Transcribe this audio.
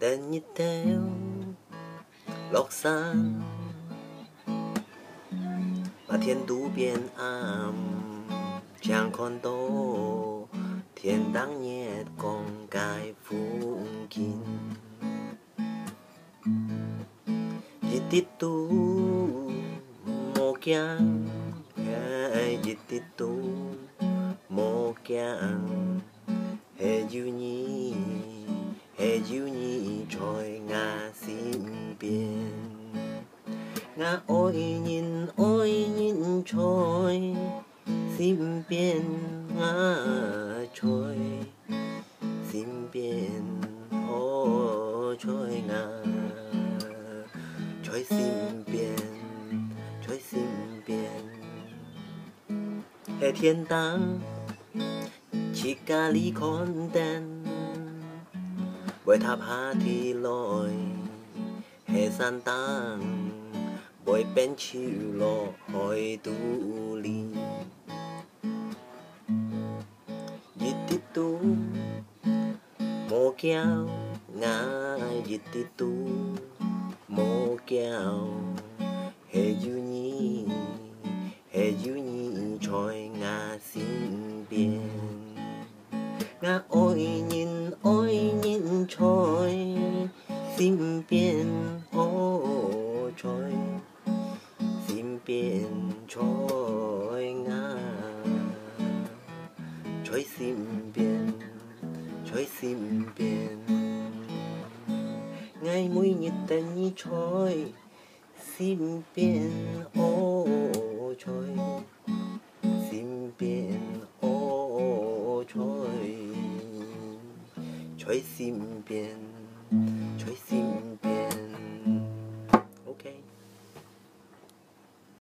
tên nhịp theo lộc san và thiên tú biển ảm chẳng còn tô thiên đáng nhẹ con cái phú kín chỉ tít tu mô kiang chỉ tít tu mô kiang hệ du nhi trôi ngã xin biển ngã ôi nhìn trôi xin biển ngã trôi xin biển ô trôi ngã trôi xin biển hệ thiên tang chỉ ca lý con đen bởi tháp hạ thì lôi hệ san tăng bởi bên chịu lo hỏi tu lý dịp tiếp tu mô kéo ngã dịp tiếp tu mô kéo hệ du nhi trôi ngã xin biển ngã ôi nhìn trôi xin biển ô trôi xin biển trôi ngã trôi xin biển ngày mũi nhiệt tên như trôi xin biển ô trôi xin biển ô trôi xin biển